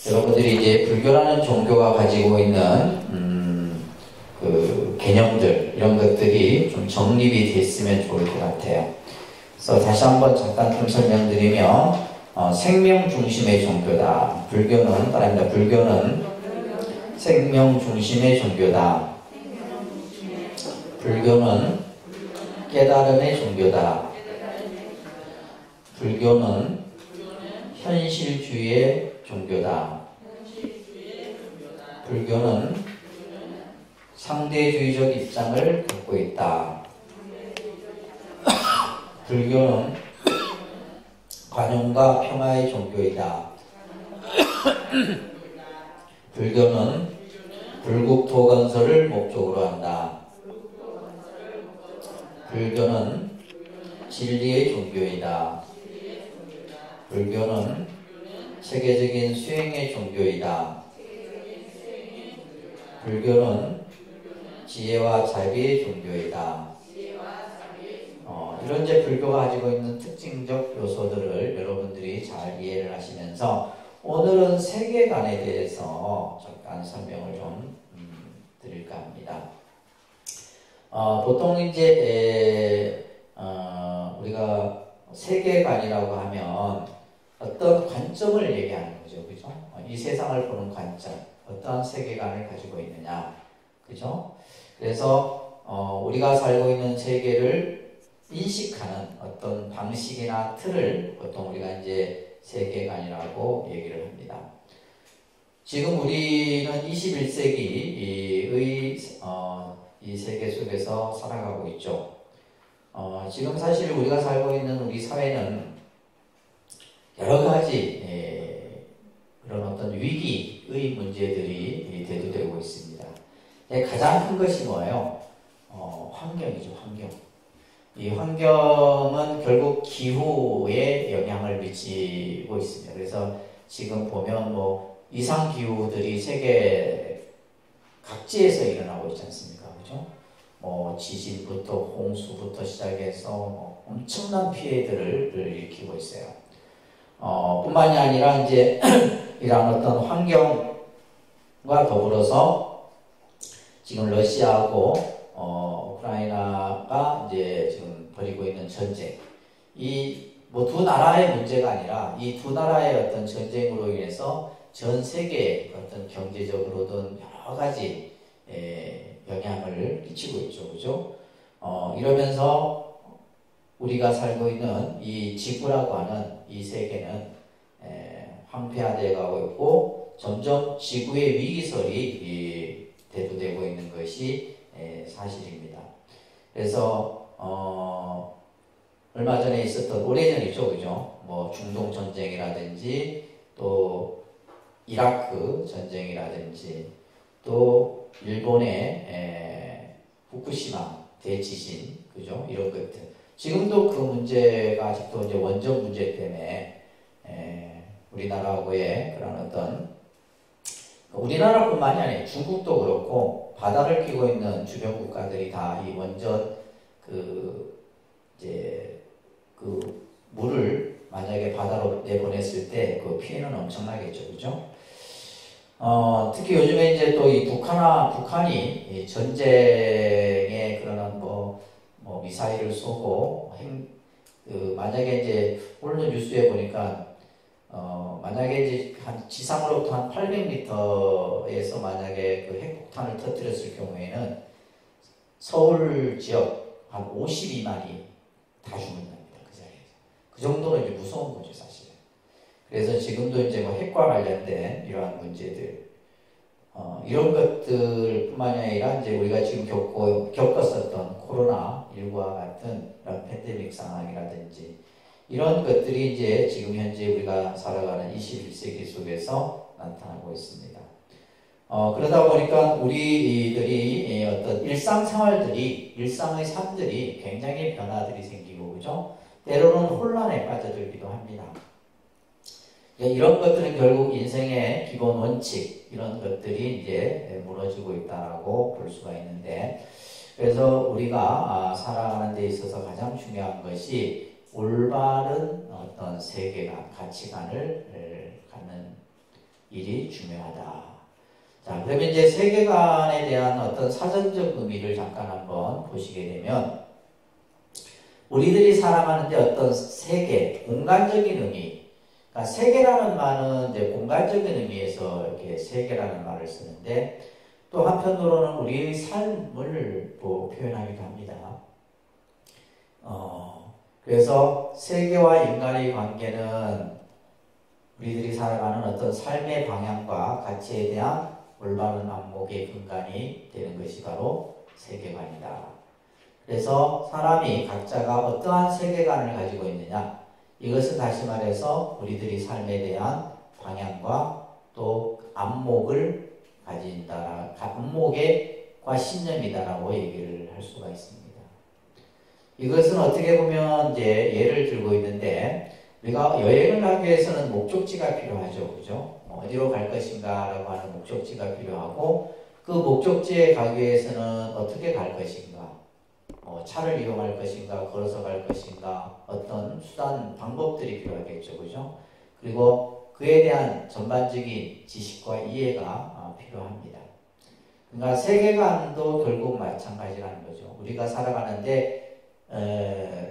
여러분들이 이제 불교라는 종교가 가지고 있는 그 개념들 이런 것들이 좀 정립이 됐으면 좋을 것 같아요. 그래서 다시 한번 잠깐 좀 설명드리면 생명 중심의 종교다. 불교는 따라합니다. 불교는 생명 중심의 종교다. 불교는 깨달음의 종교다. 불교는 현실주의의 종교다. 불교는 상대주의적 입장을 갖고 있다. 불교는 관용과 평화의 종교이다. 불교는 불국토 건설을 목적으로 한다. 불교는 진리의 종교이다. 불교는 세계적인 수행의 종교이다. 불교는 지혜와 자비의 종교이다. 이런 이제 불교가 가지고 있는 특징적 요소들을 여러분들이 잘 이해를 하시면서 오늘은 세계관에 대해서 잠깐 설명을 좀 드릴까 합니다. 보통 이제 우리가 세계관이라고 하면 어떤 관점을 얘기하는 거죠, 그죠? 이 세상을 보는 관점, 어떠한 세계관을 가지고 있느냐, 그죠? 그래서 우리가 살고 있는 세계를 인식하는 어떤 방식이나 틀을 보통 우리가 이제 세계관이라고 얘기를 합니다. 지금 우리는 21세기의 이 세계 속에서 살아가고 있죠. 지금 사실 우리가 살고 있는 우리 사회는 여러 가지 그런 어떤 위기의 문제들이 대두되고 있습니다. 가장 큰 것이 뭐예요? 환경이죠, 환경. 이 환경은 결국 기후에 영향을 미치고 있습니다. 그래서 지금 보면 뭐 이상기후들이 세계 각지에서 일어나고 있지 않습니까? 그죠? 뭐 지진부터 홍수부터 시작해서 엄청난 피해들을 일으키고 있어요. 뿐만이 아니라 이제 이런 어떤 환경과 더불어서 지금 러시아하고 우크라이나가 이제 지금 벌이고 있는 전쟁, 이 뭐 두 나라의 문제가 아니라 이 두 나라의 어떤 전쟁으로 인해서 전 세계에 어떤 경제적으로든 여러 가지 영향을 끼치고 있죠, 그죠? 이러면서 우리가 살고 있는 이 지구라고 하는 이 세계는 황폐화되어 가고 있고 점점 지구의 위기설이 대두되고 있는 것이 사실입니다. 그래서 얼마 전에 있었던 오래전이죠, 그죠? 뭐 중동 전쟁이라든지 또 이라크 전쟁이라든지 또 일본의 후쿠시마 대지진, 그죠? 이런 것들. 지금도 그 문제가 아직도 이제 원전 문제 때문에 우리나라하고의 그런 어떤 우리나라뿐만이 아니라 중국도 그렇고 바다를 끼고 있는 주변 국가들이 다 이 원전 이제 그 물을 만약에 바다로 내보냈을 때 그 피해는 엄청나겠죠, 그죠? 특히 요즘에 이제 또 이 북한이 이 전쟁에 그런 뭐 미사일을 쏘고 만약에 이제 오늘 뉴스에 보니까 만약에 이제 한 지상으로부터 한 800m에서 만약에 그 핵폭탄을 터뜨렸을 경우에는 서울 지역 한 52만이 다 죽는답니다. 그 자리에서. 그 정도로 이제 무서운 거죠, 사실. 그래서 지금도 이제 뭐 핵과 관련된 이러한 문제들, 이런 것들 뿐만이 아니라 이제 우리가 지금 겪었었던 코로나19와 같은 이런 팬데믹 상황이라든지 이런 것들이 이제 지금 현재 우리가 살아가는 21세기 속에서 나타나고 있습니다. 그러다 보니까 우리들이 어떤 일상의 삶들이 굉장히 변화들이 생기고, 그죠? 때로는 혼란에 빠져들기도 합니다. 이런 것들은 결국 인생의 기본 원칙, 이런 것들이 이제 무너지고 있다고 볼 수가 있는데, 그래서 우리가 살아가는 데 있어서 가장 중요한 것이 올바른 어떤 세계관, 가치관을 갖는 일이 중요하다. 자, 그러면 이제 세계관에 대한 어떤 사전적 의미를 잠깐 한번 보시게 되면, 우리들이 살아가는데 어떤 세계, 공간적인 의미, 그러니까 세계라는 말은 이제 공간적인 의미에서 이렇게 세계라는 말을 쓰는데, 또 한편으로는 우리의 삶을 표현하기도 합니다. 그래서 세계와 인간의 관계는 우리들이 살아가는 어떤 삶의 방향과 가치에 대한 올바른 안목의 근간이 되는 것이 바로 세계관이다. 그래서 사람이 각자가 어떠한 세계관을 가지고 있느냐, 이것은 다시 말해서 우리들이 삶에 대한 방향과 또 안목을 가진다, 안목과 신념이다라고 얘기를 할 수가 있습니다. 이것은 어떻게 보면 이제 예를 들고 있는데, 우리가 여행을 하기 위해서는 목적지가 필요하죠. 그죠? 어디로 갈 것인가 라고 하는 목적지가 필요하고, 그 목적지에 가기 위해서는 어떻게 갈 것인가, 차를 이용할 것인가, 걸어서 갈 것인가, 어떤 수단, 방법들이 필요하겠죠. 그죠? 그리고 그에 대한 전반적인 지식과 이해가 필요합니다. 그러니까 세계관도 결국 마찬가지라는 거죠. 우리가 살아가는데,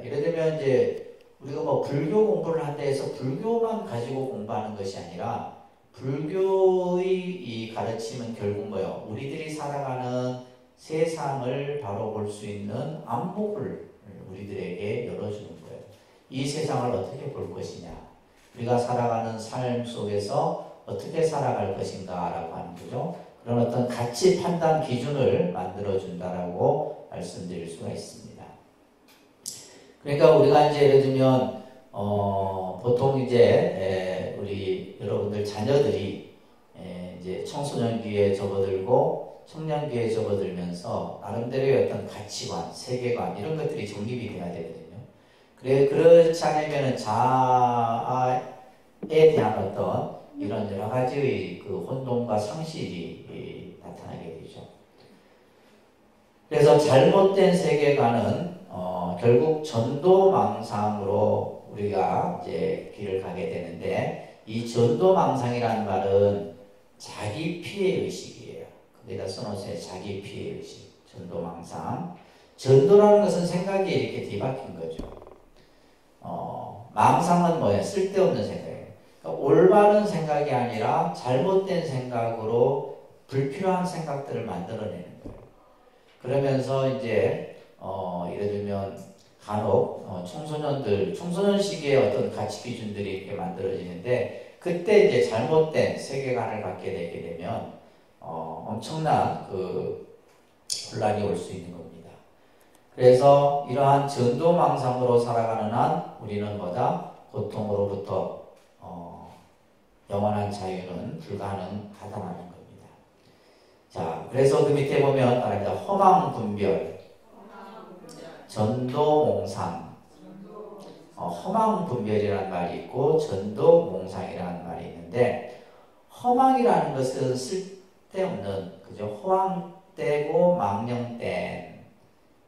예를 들면 이제 우리가 불교 공부를 한다 해서 불교만 가지고 공부하는 것이 아니라, 불교의 이 가르침은 결국 뭐요? 우리들이 살아가는 세상을 바로 볼 수 있는 안목을 우리들에게 열어주는 거예요. 이 세상을 어떻게 볼 것이냐, 우리가 살아가는 삶 속에서 어떻게 살아갈 것인가 라고 하는 거죠. 그런 어떤 가치 판단 기준을 만들어준다라고 말씀드릴 수가 있습니다. 그러니까 우리가 이제 예를 들면 보통 이제 우리 여러분들 자녀들이 이제 청소년기에 접어들고 청년기에 접어들면서 나름대로의 어떤 가치관, 세계관 이런 것들이 정립이 돼야 되거든요. 그렇지 않으면 자아에 대한 어떤 이런 여러 가지의 그 혼돈과 상실이 나타나게 되죠. 그래서 잘못된 세계관은 결국 전도망상으로 우리가 이제 길을 가게 되는데, 이 전도망상이라는 말은 자기 피해 의식이에요. 거기다 써놓으세요. 자기 피해 의식, 전도망상. 전도라는 것은 생각이 이렇게 뒤바뀐 거죠. 망상은 뭐예요? 쓸데없는 생각이에요. 그러니까 올바른 생각이 아니라 잘못된 생각으로 불필요한 생각들을 만들어내는 거예요. 그러면서 이제 예를 들면 간혹 청소년 시기에 어떤 가치 기준들이 이렇게 만들어지는데, 그때 이제 잘못된 세계관을 갖게 되게 되면 엄청난 그 혼란이 올 수 있는 겁니다. 그래서 이러한 전도망상으로 살아가는 한 우리는 뭐다? 고통으로부터 영원한 자유는 불가능하다는 겁니다. 자, 그래서 그 밑에 보면 말합니다. 허망분별, 전도몽상, 허망분별이라는 말이 있고 전도몽상이라는 말이 있는데, 허망이라는 것은 쓸데없는, 그죠? 허황되고 망령된,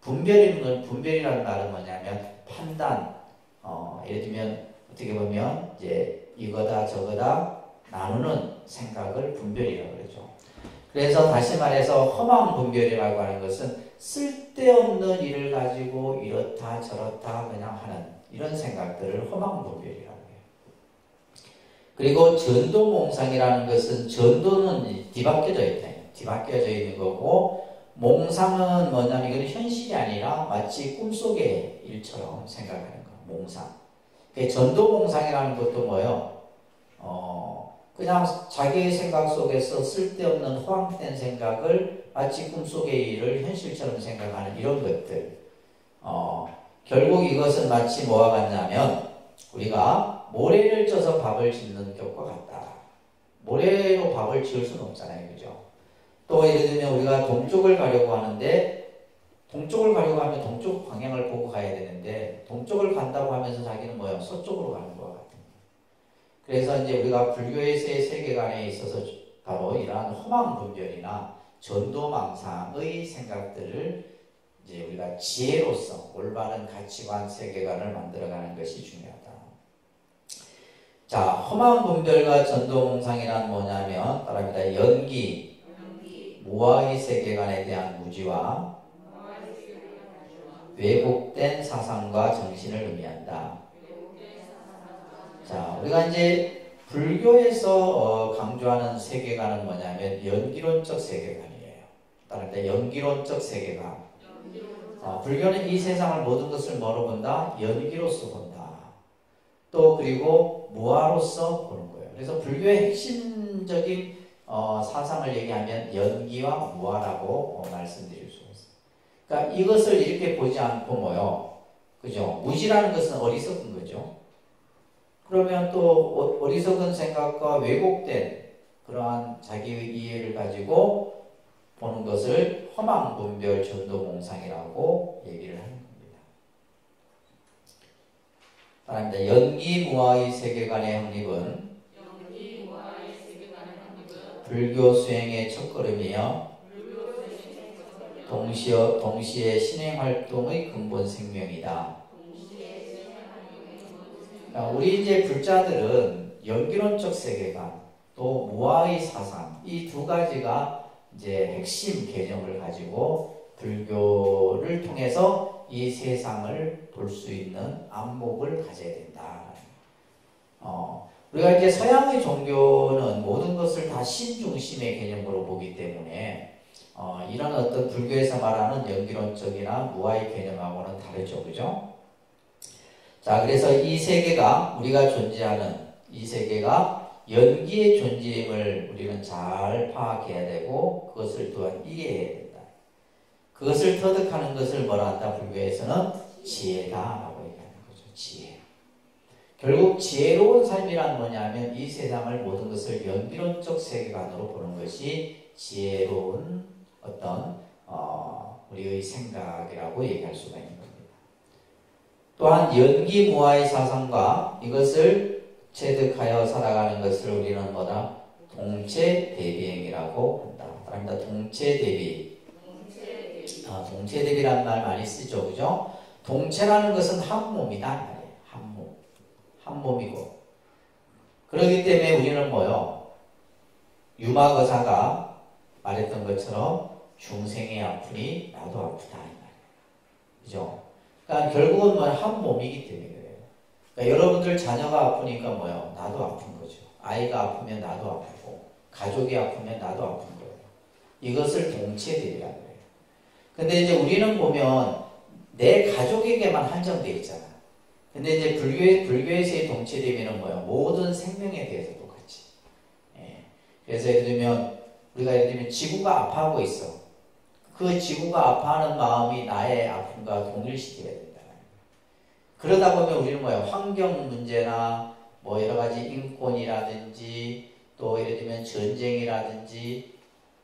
분별이라는 말은 뭐냐면 판단, 예를 들면 어떻게 보면 이제 이거다 저거다 나누는 생각을 분별이라고 그러죠. 그래서 다시 말해서 허망분별이라고 하는 것은 쓸데없는 일을 가지고 이렇다 저렇다 그냥 하는 이런 생각들을 허망분별이라고 해요. 그리고 전도몽상이라는 것은, 전도는 뒤바뀌어져 있다. 뒤바뀌어져 있는 거고, 몽상은 뭐냐면 이건 현실이 아니라 마치 꿈속의 일처럼 생각하는 거, 몽상. 전도몽상이라는 것도 뭐예요? 그냥 자기의 생각 속에서 쓸데없는 허황된 생각을 마치 꿈속의 일을 현실처럼 생각하는 이런 것들. 결국 이것은 마치 뭐와 같냐면, 우리가 모래를 쪄서 밥을 짓는 것과 같다. 모래로 밥을 지을 수는 없잖아요. 그죠? 또 예를 들면 우리가 동쪽을 가려고 하는데, 동쪽을 가려고 하면 동쪽 방향을 보고 가야 되는데, 동쪽을 간다고 하면서 자기는 뭐예요? 서쪽으로 가는 것 같아요. 그래서 이제 우리가 불교에서의 세계관에 있어서 바로 이러한 허망분별이나 전도망상의 생각들을 이제 우리가 지혜로서 올바른 가치관, 세계관을 만들어가는 것이 중요하다. 자, 험한 분별과 전도몽상이란 뭐냐면 따라합니다. 연기, 무아의 세계관에 대한 무지와 왜곡된 사상과 정신을 의미한다. 자, 우리가 이제 불교에서 강조하는 세계관은 뭐냐면 연기론적 세계관이에요. 따라합니다. 연기론적 세계관. 불교는 이 세상을 모든 것을 뭐로 본다? 연기로서 본다. 또 그리고 무아로서 보는 거예요. 그래서 불교의 핵심적인 사상을 얘기하면 연기와 무아라고 말씀드릴 수 있어요. 그러니까 이것을 이렇게 보지 않고 뭐요? 그죠? 무지라는 것은 어리석은 거죠. 그러면 또 어리석은 생각과 왜곡된 그러한 자기의 이해를 가지고 보는 것을 허망분별 전도몽상이라고 얘기를 하는 겁니다. 따라합니다. 연기무아의 세계관의 확립은 불교 수행의 첫걸음이며 동시에 신행활동의 근본 생명이다. 우리 이제 불자들은 연기론적 세계관 또 무아의 사상 이 두 가지가 이제 핵심 개념을 가지고 불교를 통해서 이 세상을 볼 수 있는 안목을 가져야 된다. 우리가 이제 서양의 종교는 모든 것을 다 신중심의 개념으로 보기 때문에 이런 어떤 불교에서 말하는 연기론적이나 무아의 개념하고는 다르죠, 그죠? 자, 그래서 이 세계가 우리가 존재하는 이 세계가 연기의 존재임을 우리는 잘 파악해야 되고 그것을 또한 이해해야 된다. 그것을 터득하는 것을 뭐라 한다? 불교에서는 지혜다라고 얘기하는 거죠. 지혜. 결국 지혜로운 삶이란 뭐냐면 이 세상을 모든 것을 연기론적 세계관으로 보는 것이 지혜로운 어떤 우리의 생각이라고 얘기할 수가 있는 겁니다. 또한 연기무아의 사상과 이것을 체득하여 살아가는 것을 우리는 뭐다? 동체대비행이라고 한다. 그럽니다. 동체대비. 동체대비라는 말 많이 쓰죠, 그죠? 동체라는 것은 한 몸이다 말이에요. 한 몸, 한 몸이고. 그렇기 때문에 우리는 뭐요? 유마거사가 말했던 것처럼 중생이 아프니 나도 아프다 이 말이에요. 그죠? 그러니까 결국은 뭐 한 몸이기 때문에 그래요. 그러니까 여러분들 자녀가 아프니까 뭐요? 나도 아픈 거죠. 아이가 아프면 나도 아프고 가족이 아프면 나도 아픈 거예요. 이것을 동체대비라고 해요. 근데 이제 우리는 보면 내 가족에게만 한정되어 있잖아. 근데 이제 불교에서의 동체대비는 뭐예요? 모든 생명에 대해서 똑같이. 예. 그래서 예를 들면 우리가 예를 들면 지구가 아파하고 있어. 그 지구가 아파하는 마음이 나의 아픔과 동일시켜야 된다. 그러다 보면 우리는 뭐예요? 환경 문제나 뭐 여러 가지 인권이라든지 또 예를 들면 전쟁이라든지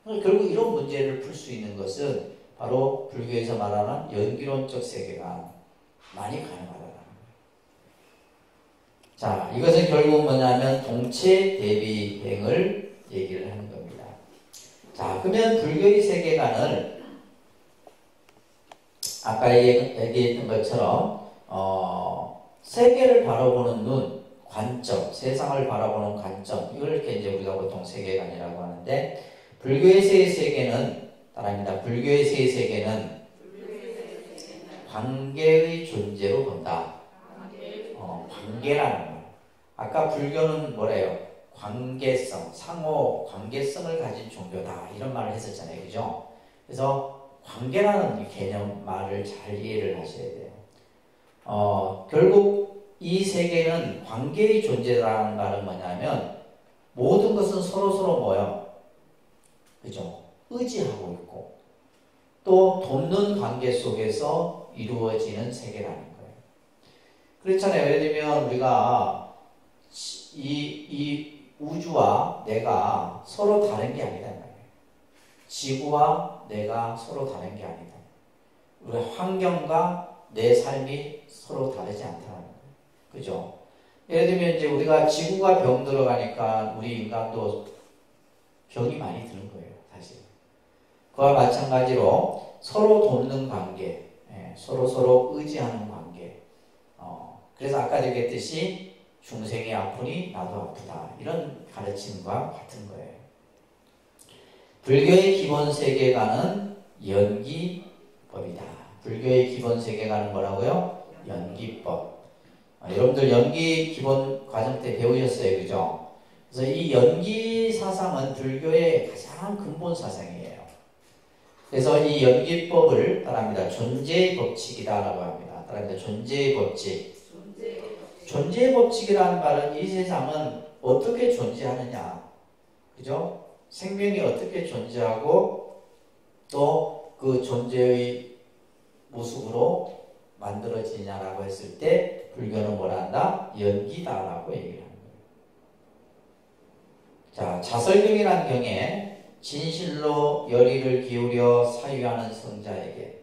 결국 이런 문제를 풀 수 있는 것은 바로 불교에서 말하는 연기론적 세계관만이 가능하다는 거예요. 자, 이것은 결국 뭐냐면 동체 대비행을 얘기를 하는 겁니다. 자, 그러면 불교의 세계관을 아까 얘기했던 것처럼 세계를 바라보는 눈, 관점, 세상을 바라보는 관점 이걸 이렇게 이제 우리가 보통 세계관이라고 하는데 불교에서의 세계는 따라합니다. 불교에서의 세계는 관계의 존재로 본다. 관계라는 거. 아까 불교는 뭐래요? 관계성, 상호 관계성을 가진 종교다 이런 말을 했었잖아요, 그죠? 그래서 관계라는 개념 말을 잘 이해를 하셔야 돼요. 결국 이 세계는 관계의 존재라는 말은 뭐냐면 모든 것은 서로 뭐요? 그죠? 의지하고 있고 또 돕는 관계 속에서 이루어지는 세계라는 거예요. 그렇잖아요. 예를 들면 우리가 이 우주와 내가 서로 다른 게 아니다 말이에요. 지구와 내가 서로 다른 게 아니다. 우리 환경과 내 삶이 서로 다르지 않다는 거예요. 그죠? 예를 들면 이제 우리가 지구가 병 들어가니까 우리 인간도 병이 많이 드는 거예요, 사실. 그와 마찬가지로 서로 돕는 관계, 서로 의지하는 관계. 그래서 아까 얘기했듯이 중생이 아프니 나도 아프다. 이런 가르침과 같은 거예요. 불교의 기본 세계관은 연기법이다. 불교의 기본 세계관은 뭐라고요? 연기법. 여러분들 연기 기본 과정 때 배우셨어요. 그죠? 그래서 이 연기 사상은 불교의 가장 근본 사상이에요. 그래서 이 연기법을 따라합니다. 존재의 법칙이다라고 합니다. 따라합니다. 존재의 법칙. 존재의 법칙이라는 말은 이 세상은 어떻게 존재하느냐. 그죠? 생명이 어떻게 존재하고 또 그 존재의 모습으로 만들어지냐라고 했을 때 불교는 뭐라 한다? 연기다라고 얘기를 합니다. 자, 자설경이라는 경에 진실로 열의를 기울여 사유하는 성자에게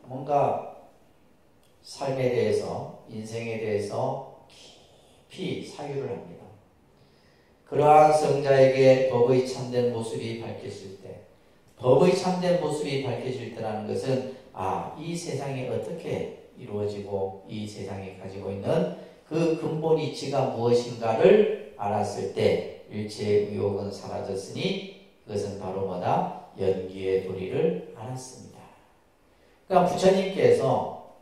뭔가 삶에 대해서 인생에 대해서 깊이 사유를 합니다. 그러한 성자에게 법의 참된 모습이 밝혀질 때, 법의 참된 모습이 밝혀질 때라는 것은 이 세상이 어떻게 이루어지고 이 세상이 가지고 있는 그 근본 이치가 무엇인가를 알았을 때 일체의 의혹은 사라졌으니 그것은 바로 뭐다? 연기의 도리를 알았습니다. 그러니까 부처님께서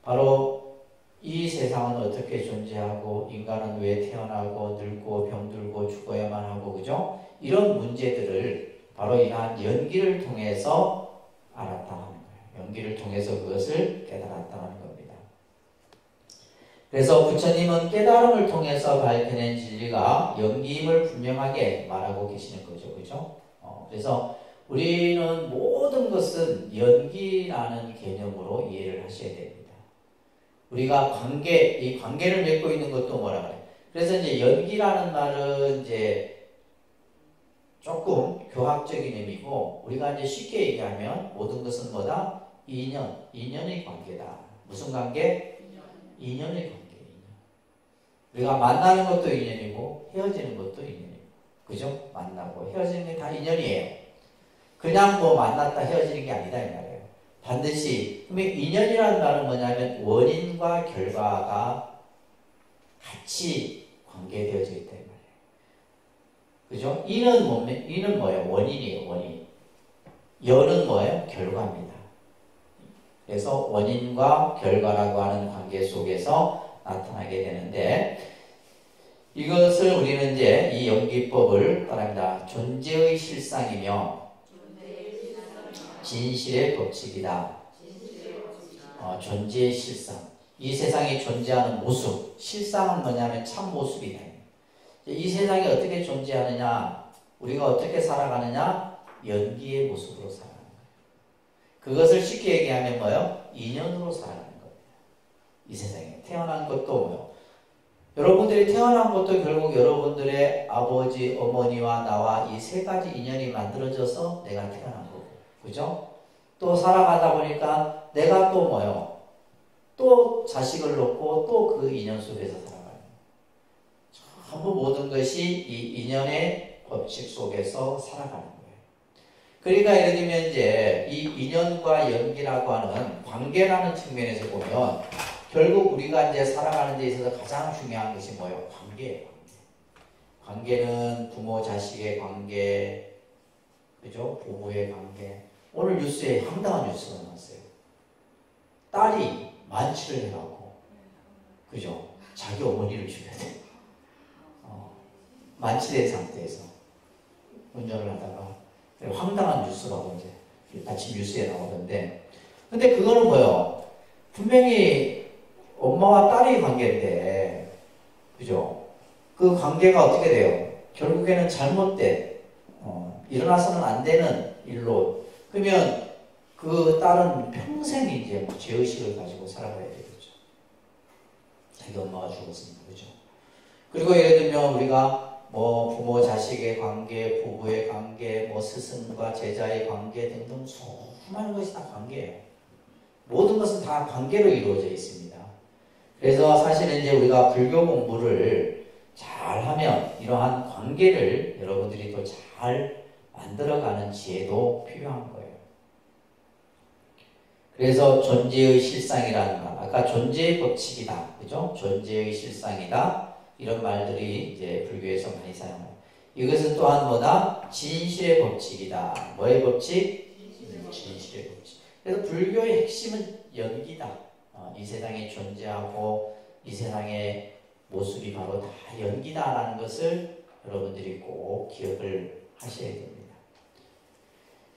바로 이 세상은 어떻게 존재하고 인간은 왜 태어나고 늙고 병들고 죽어야만 하고 그죠? 이런 문제들을 바로 이러한 연기를 통해서 알았다는 거예요. 연기를 통해서 그것을 깨달았다는 겁니다. 그래서 부처님은 깨달음을 통해서 밝혀낸 진리가 연기임을 분명하게 말하고 계시는 거죠. 그죠? 그래서 우리는 모든 것은 연기라는 개념으로 이해를 하셔야 됩니다. 우리가 이 관계를 맺고 있는 것도 뭐라 그래요? 그래서 이제 연기라는 말은 이제 조금 교학적인 의미고, 우리가 이제 쉽게 얘기하면 모든 것은 뭐다? 인연의 관계다. 무슨 관계? 인연의 관계. 우리가 만나는 것도 인연이고 헤어지는 것도 인연이고, 그죠? 만나고 헤어지는 게 다 인연이에요. 그냥 뭐 만났다 헤어지는 게 아니다 이 말이에요. 반드시. 그러면 인연이라는 말은 뭐냐면 원인과 결과가 같이 관계되어져 있다 이 말이에요. 그죠? 이는 뭐예요? 원인이에요. 원인. 여는 뭐예요? 결과입니다. 그래서 원인과 결과라고 하는 관계 속에서 나타나게 되는데, 이것을 우리는 이제 이 연기법을 따릅니다. 존재의 실상이며 진실의 법칙이다. 존재의 실상. 이 세상에 존재하는 모습. 실상은 뭐냐면 참 모습이다. 이 세상이 어떻게 존재하느냐, 우리가 어떻게 살아가느냐, 연기의 모습으로 살아가는 거예요. 그것을 쉽게 얘기하면 뭐예요? 인연으로 살아가는 거예요. 이 세상에 태어난 것도 뭐예요? 여러분들이 태어난 것도 결국 여러분들의 아버지, 어머니와 나와 이 세 가지 인연이 만들어져서 내가 태어난 거고, 그죠? 또 살아가다 보니까 내가 또 뭐예요? 또 자식을 놓고 또 그 인연 속에서 살아가는 거예요. 전부 모든 것이 이 인연의 법칙 속에서 살아가는 거예요. 그러니까 예를 들면 이제 이 인연과 연기라고 하는 관계라는 측면에서 보면 결국 우리가 이제 살아가는 데 있어서 가장 중요한 것이 뭐예요? 관계예요. 관계는 부모 자식의 관계, 그죠? 부부의 관계. 오늘 뉴스에 황당한 뉴스가 나왔어요. 딸이 만취를 해갖고, 그죠? 자기 어머니를 죽여야 돼. 만취된 상태에서 운전을 하다가 황당한 뉴스라고 이제 아침 뉴스에 나오던데, 근데 그거는 뭐예요? 분명히 엄마와 딸의 관계인데, 그죠? 그 관계가 어떻게 돼요? 결국에는 잘못된, 일어나서는 안 되는 일로. 그러면 그 딸은 평생 이제 죄의식을 가지고 살아가야 되겠죠. 자기 엄마가 죽었으니까, 그죠? 그리고 예를 들면 우리가 뭐 부모 자식의 관계, 부부의 관계, 뭐 스승과 제자의 관계 등등 수많은 것이 다 관계예요. 모든 것은 다 관계로 이루어져 있습니다. 그래서 사실은 이제 우리가 불교 공부를 잘 하면 이러한 관계를 여러분들이 또 잘 만들어가는 지혜도 필요한 거예요. 그래서 존재의 실상이라는 말, 아까 존재의 법칙이다, 그죠? 존재의 실상이다, 이런 말들이 이제 불교에서 많이 사용해요. 이것은 또한 뭐다? 진실의 법칙이다. 뭐의 법칙? 진실의 법칙. 그래서 불교의 핵심은 연기다. 이 세상에 존재하고 이 세상의 모습이 바로 다 연기다라는 것을 여러분들이 꼭 기억을 하셔야 됩니다.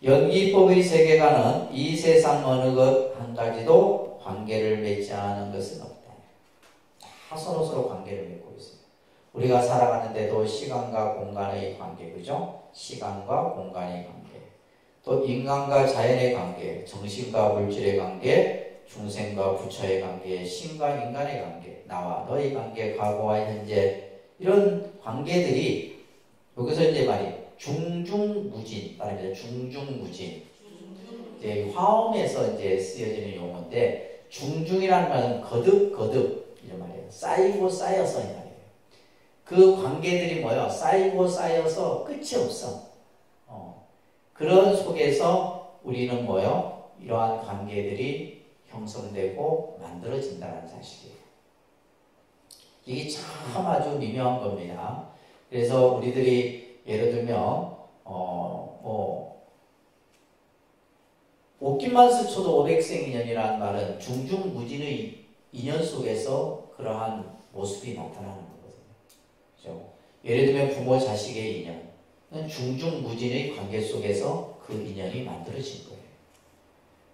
연기법의 세계관은 이 세상 어느 것 한 가지도 관계를 맺지 않은 것은 없다. 다 서로 관계를 맺고 있어요. 우리가 살아가는데도 시간과 공간의 관계, 그죠? 시간과 공간의 관계, 또 인간과 자연의 관계, 정신과 물질의 관계, 중생과 부처의 관계, 신과 인간의 관계, 나와 너의 관계, 과거와 현재, 이런 관계들이 여기서 이제 말이 중중무진 말입니다. 중중무진. 이제 화엄에서 이제 쓰여지는 용어인데, 중중이라는 말은 거듭 이런 말이에요. 쌓이고 쌓여서 이 말이에요. 그 관계들이 뭐예요? 쌓이고 쌓여서 끝이 없어. 그런 속에서 우리는 뭐예요? 이러한 관계들이 형성되고 만들어진다는 사실이에요. 이게 참 아주 미묘한 겁니다. 그래서 우리들이 예를 들면 옷깃만 스쳐도 500생인연이라는 말은 중중무진의 인연 속에서 그러한 모습이 나타나는 거거든요. 그렇죠? 예를 들면 부모 자식의 인연, 중중무진의 관계 속에서 그 인연이 만들어진 거예요.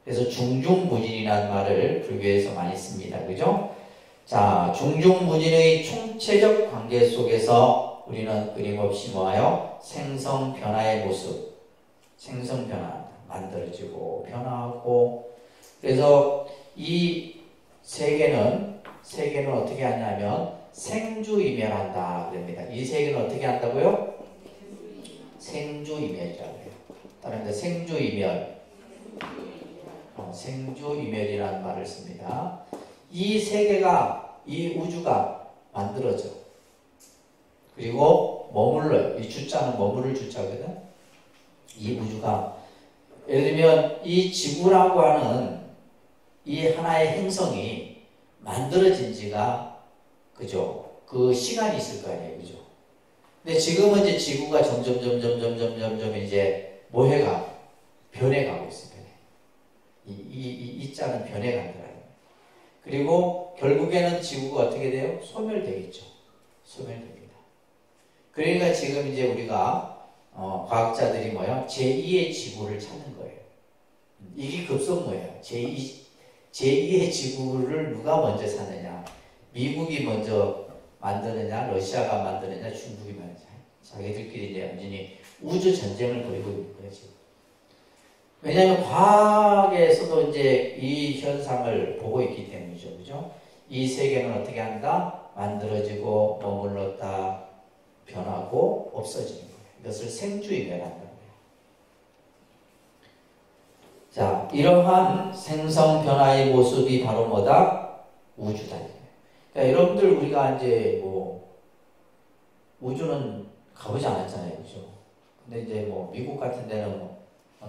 그래서 중중무진이라는 말을 불교에서 많이 씁니다. 그죠? 자, 중중무진의 총체적 관계 속에서 우리는 끊임없이 뭐예요? 생성변화의 모습, 생성변화, 만들어지고 변화하고. 그래서 이 세계는 어떻게 하냐면 생주이멸한다 그럽니다. 이 세계는 어떻게 한다고요? 생주이멸이라고 해요. 따라합니다. 생주이멸. 생주이멸이라는 말을 씁니다. 이 세계가, 이 우주가 만들어져. 그리고 머물러요. 이 주자는 머무를 주자거든. 이 우주가, 예를 들면 이 지구라고 하는 이 하나의 행성이 만들어진 지가, 그죠? 그 시간이 있을 거 아니에요. 그죠? 근데 지금은 이제 지구가 점점 이제 뭐해가? 변해가고 있어요. 이 자는 변해간다. 그리고 결국에는 지구가 어떻게 돼요? 소멸되겠죠. 소멸됩니다. 그러니까 지금 이제 우리가 과학자들이 뭐야? 제2의 지구를 찾는 거예요. 이게 급선무예요. 제2의 지구를 누가 먼저 찾느냐? 미국이 먼저 만드느냐? 러시아가 만드느냐? 중국이 만드느냐? 자기들끼리 이제 완전히 우주 전쟁을 벌이고 있는 거예요, 지금. 왜냐하면 과학에서도 이제 이 현상을 보고 있기 때문이죠. 그죠? 이 세계는 어떻게 한다? 만들어지고 머물렀다 변하고 없어지는 거예요. 이것을 생주이멸한다는 거예요. 자, 이러한 생성 변화의 모습이 바로 뭐다? 우주다. 그러니까 여러분들 우리가 이제 뭐 우주는 가보지 않았잖아요. 그죠? 근데 이제 뭐 미국 같은 데는 뭐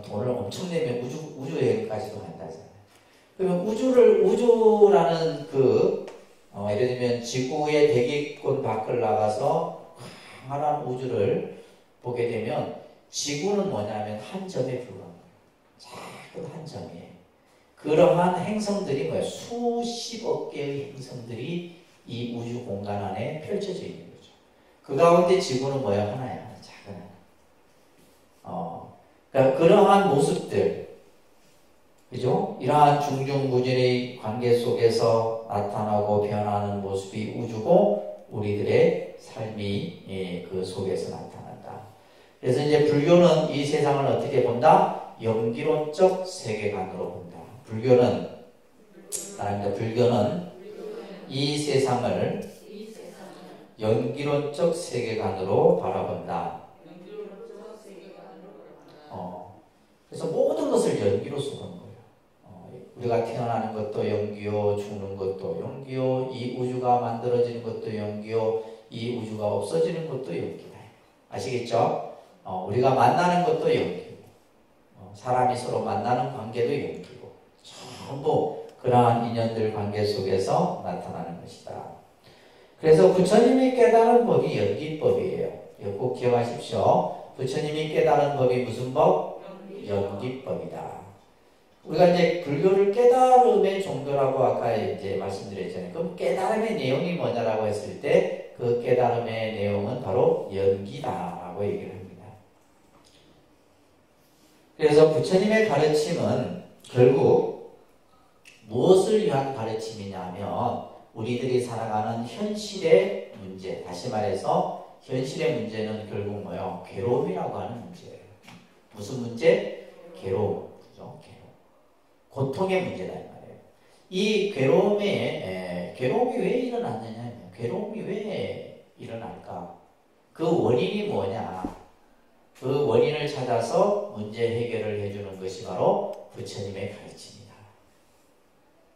돈을 엄청 내면 우주 여행까지도 간다잖아요. 그러면 우주라는 예를 들면 지구의 대기권 밖을 나가서 광활한 우주를 보게 되면 지구는 뭐냐면 한 점에 불과한 거예요. 작은 한 점이에요. 그러한 행성들이 뭐예요? 수십억 개의 행성들이 이 우주 공간 안에 펼쳐져 있는 거죠. 그 가운데 지구는 뭐예요? 하나야. 작은 하나. 그러니까 그러한 모습들, 그죠? 이러한 중중무진의 관계 속에서 나타나고 변하는 모습이 우주고 우리들의 삶이 그 속에서 나타난다. 그래서 이제 불교는 이 세상을 어떻게 본다? 연기론적 세계관으로 본다. 불교는 이 세상을 연기론적 세계관으로 바라본다. 그래서 모든 것을 연기로서 보는 거예요. 우리가 태어나는 것도 연기요, 죽는 것도 연기요, 이 우주가 만들어지는 것도 연기요, 이 우주가 없어지는 것도 연기다. 아시겠죠? 우리가 만나는 것도 연기고, 사람이 서로 만나는 관계도 연기고, 전부 그러한 인연들 관계 속에서 나타나는 것이다. 그래서 부처님이 깨달은 법이 연기법이에요. 이거 꼭 기억하십시오. 부처님이 깨달은 법이 무슨 법? 연기법이다. 우리가 이제 불교를 깨달음의 종교라고 아까 이제 말씀드렸잖아요. 그럼 깨달음의 내용이 뭐냐라고 했을 때 그 깨달음의 내용은 바로 연기다라고 얘기를 합니다. 그래서 부처님의 가르침은 결국 무엇을 위한 가르침이냐 하면 우리들이 살아가는 현실의 문제, 다시 말해서 현실의 문제는 결국 뭐예요? 괴로움이라고 하는 문제예요. 무슨 문제? 괴로움. 그죠? 괴로움. 고통의 문제다 이 말이에요. 이 괴로움이 왜 일어났느냐? 괴로움이 왜 일어날까? 그 원인이 뭐냐? 그 원인을 찾아서 문제 해결을 해주는 것이 바로 부처님의 가르침입니다.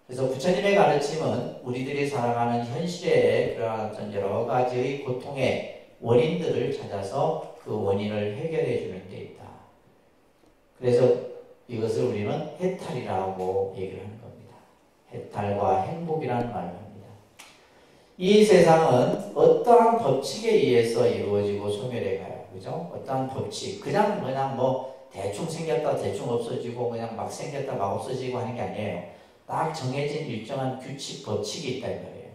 그래서 부처님의 가르침은 우리들이 살아가는 현실의 그러한 어떤 여러 가지의 고통의 원인들을 찾아서 그 원인을 해결해 주는 데 있다. 그래서 이것을 우리는 해탈이라고 얘기를 하는 겁니다. 해탈과 행복이라는 말을 합니다. 이 세상은 어떠한 법칙에 의해서 이루어지고 소멸해 가요. 그죠? 어떠한 법칙. 그냥 뭐 대충 생겼다 대충 없어지고 그냥 막 생겼다 막 없어지고 하는 게 아니에요. 딱 정해진 일정한 규칙, 법칙이 있다 이 말이에요.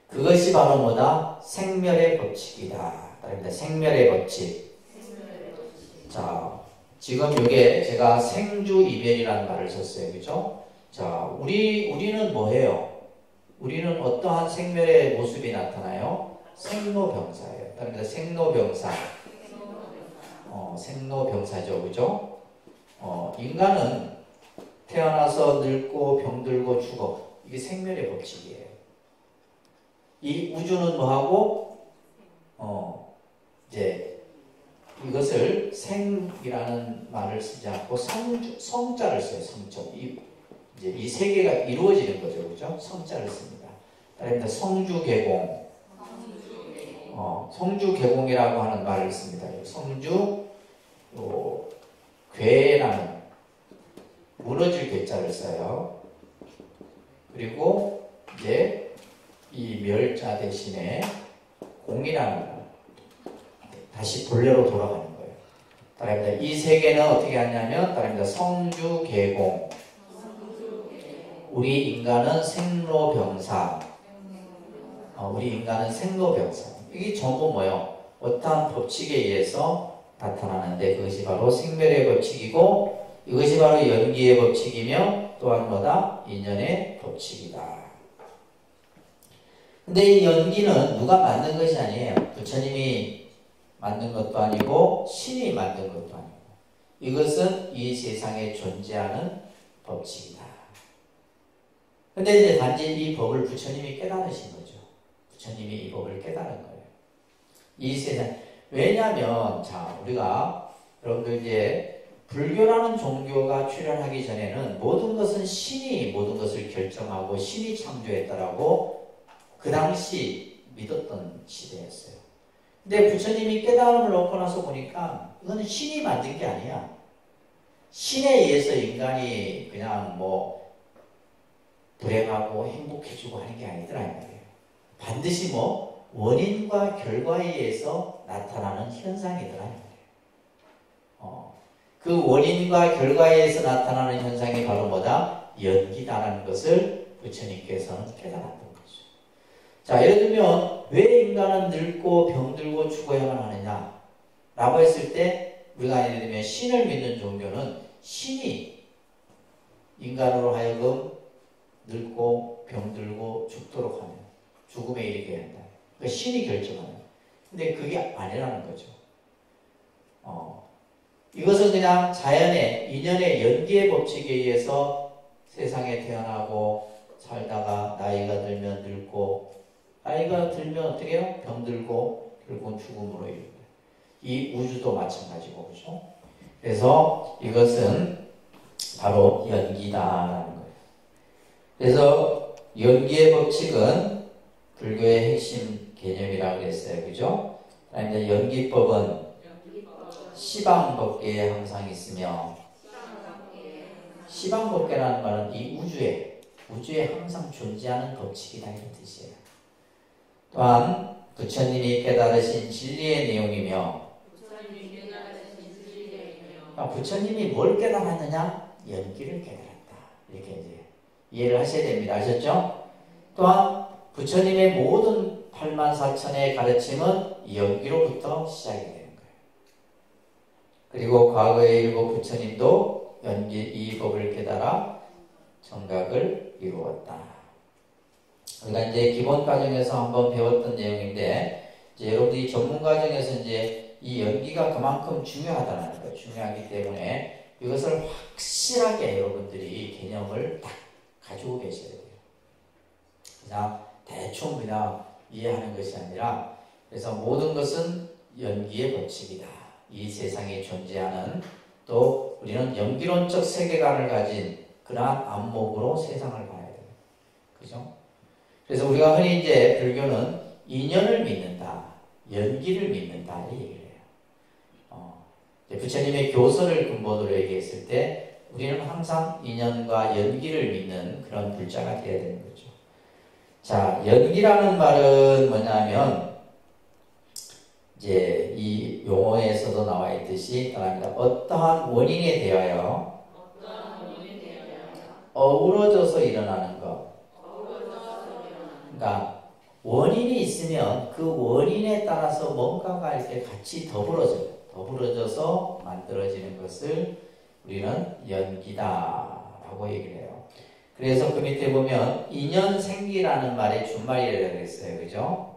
그것이 바로 뭐다? 생멸의 법칙이다. 그러니까 생멸의 법칙. 자, 지금 이게 제가 생주이별이라는 말을 썼어요. 그죠? 자, 우리는 뭐예요? 우리는 어떠한 생멸의 모습이 나타나요? 생로병사예요. 그러니까 생로병사. 생로병사죠. 그죠? 인간은 태어나서 늙고 병들고 죽어. 이게 생멸의 법칙이에요. 이 우주는 뭐하고? 이제 이것을 생이라는 말을 쓰지 않고 성자를 써요. 성자. 이제 이 세계가 이루어지는 거죠. 그죠? 성자를 씁니다. 그러니까 성주개공. 성주개공이라고 하는 말을 씁니다. 성주, 괴라는 무너질 괴자를 써요. 그리고 이제 이 멸자 대신에 공이라는 다시 본래로 돌아가는 거예요. 따라합니다. 이 세계는 어떻게 하냐면 따라합니다. 성주개공. 우리 인간은 생로병사. 우리 인간은 생로병사. 이게 전부 뭐예요? 어떠한 법칙에 의해서 나타나는데 그것이 바로 생멸의 법칙이고 이것이 바로 연기의 법칙이며 또한 뭐다? 인연의 법칙이다. 근데 이 연기는 누가 만든 것이 아니에요. 부처님이 만든 것도 아니고 신이 만든 것도 아니고 이것은 이 세상에 존재하는 법칙이다. 근데 이제 단지 이 법을 부처님이 깨달으신 거죠. 부처님이 이 법을 깨달은 거예요. 이 세상. 왜냐하면 자 우리가 여러분들 이제 불교라는 종교가 출현하기 전에는 모든 것은 신이 모든 것을 결정하고 신이 창조했다라고 그 당시 믿었던 시대였어요. 근데 부처님이 깨달음을 얻고 나서 보니까 이거는 신이 만든 게 아니야. 신에 의해서 인간이 그냥 뭐 불행하고 행복해지고 하는 게 아니더라 이 말이에요. 반드시 뭐 원인과 결과에 의해서 나타나는 현상이더라 이 말이에요. 그 원인과 결과에 의해서 나타나는 현상이 바로 뭐다? 연기다라는 것을 부처님께서는 깨달았던 거죠. 자, 예를 들면 왜 인간은 늙고 병들고 죽어야만 하느냐? 라고 했을 때 우리가 예를 들면 신을 믿는 종교는 신이 인간으로 하여금 늙고 병들고 죽도록 하는 죽음에 이르게 한다. 그러니까 신이 결정하는. 근데 그게 아니라는 거죠. 이것은 그냥 자연의 인연의 연기의 법칙에 의해서 세상에 태어나고 살다가 나이가 들면 늙고 나이가 들면 어떻게 해요? 병들고 결국은 죽음으로 이릅니다. 이 우주도 마찬가지고 그렇죠? 그래서 이것은 바로 연기다라는 거예요. 그래서 연기의 법칙은 불교의 핵심 개념이라고 했어요. 그죠? 그다음에 연기법은 시방법계에 항상 있으며 시방법계라는 말은 이 우주에 항상 존재하는 법칙이다 이런 뜻이에요. 또한 부처님이 깨달으신 진리의 내용이며 부처님이 뭘 깨달았느냐? 연기를 깨달았다. 이렇게 이제 이해를 하셔야 됩니다. 아셨죠? 또한 부처님의 모든 84,000의 가르침은 연기로부터 시작이 되는 거예요. 그리고 과거의 일부 부처님도 연기 이 법을 깨달아 정각을 이루었다. 우리가 이제 기본 과정에서 한번 배웠던 내용인데, 이제 여러분들이 전문 과정에서 이제 이 연기가 그만큼 중요하다는 거예요. 중요하기 때문에 이것을 확실하게 여러분들이 개념을 딱 가지고 계셔야 돼요. 그냥 대충 그냥 이해하는 것이 아니라, 그래서 모든 것은 연기의 법칙이다. 이 세상에 존재하는, 또 우리는 연기론적 세계관을 가진 그러한 안목으로 세상을 봐야 돼요. 그죠? 그래서 우리가 흔히 이제 불교는 인연을 믿는다, 연기를 믿는다 이 얘기를 해요. 부처님의 교설을 근본으로 얘기했을 때 우리는 항상 인연과 연기를 믿는 그런 불자가 되어야 되는 거죠. 자, 연기라는 말은 뭐냐면 이제 이 용어에서도 나와 있듯이 어떠한 원인에 대하여 어우러져서 일어나는 것. 그러니까 원인이 있으면 그 원인에 따라서 뭔가가 이렇게 같이 더불어져서 만들어지는 것을 우리는 연기다라고 얘기를 해요. 그래서 그 밑에 보면 인연생기라는 말의 준말이라고 했어요. 그죠?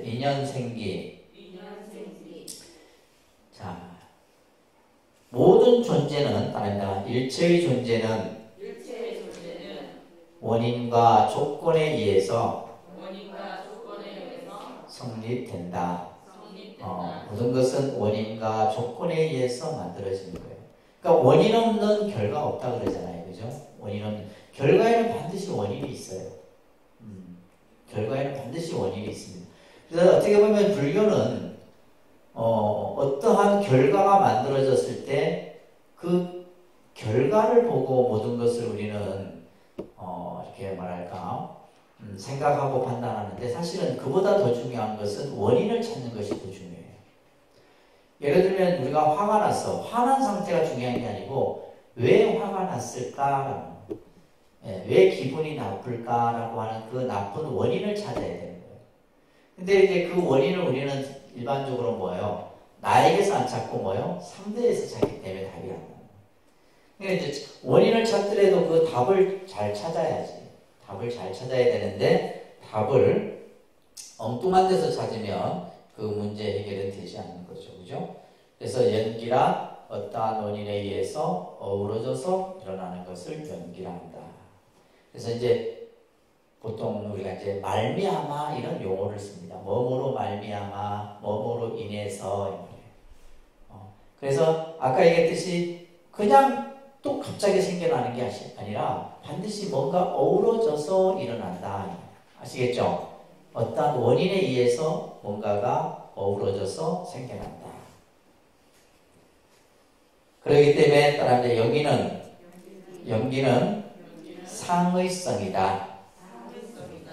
인연생기. 자, 모든 존재는 일체의 존재는 원인과 조건에 의해서 성립된다. 모든 것은 원인과 조건에 의해서 만들어지는 거예요. 그러니까 원인 없는 결과 없다 그러잖아요. 그죠? 결과에는 반드시 원인이 있어요. 결과에는 반드시 원인이 있습니다. 그래서 어떻게 보면 불교는 어떠한 결과가 만들어졌을 때 그 결과를 보고 모든 것을 우리는 이렇게 생각하고 판단하는데, 사실은 그보다 더 중요한 것은 원인을 찾는 것이 더 중요해요. 예를 들면 우리가 화가 났어. 화난 상태가 중요한 게 아니고 왜 화가 났을까라는, 왜 기분이 나쁠까라고 하는 그 나쁜 원인을 찾아야 되는 거예요. 근데 이제 그 원인을 우리는 일반적으로 뭐예요? 나에게서 안 찾고 상대에서 찾기 때문에 답이 안 나요. 그러니까 이제 원인을 찾더라도 그 답을 잘 찾아야지. 답을 잘 찾아야 되는데, 답을 엉뚱한 데서 찾으면 그 문제 해결은 되지 않는 거죠. 그죠? 그래서 연기라 어떠한 원인에 의해서 어우러져서 일어나는 것을 연기라 한다. 그래서 이제 보통 우리가 이제 말미암아 이런 용어를 씁니다. 뭐뭐로 말미암아, 뭐뭐로 인해서. 그래서 아까 얘기했듯이 그냥 또 갑자기 생겨나는 게 아니라 반드시 뭔가 어우러져서 일어난다. 아시겠죠? 어떤 원인에 의해서 뭔가가 어우러져서 생겨난다. 그렇기 때문에 따라서 연기는 상의성이다.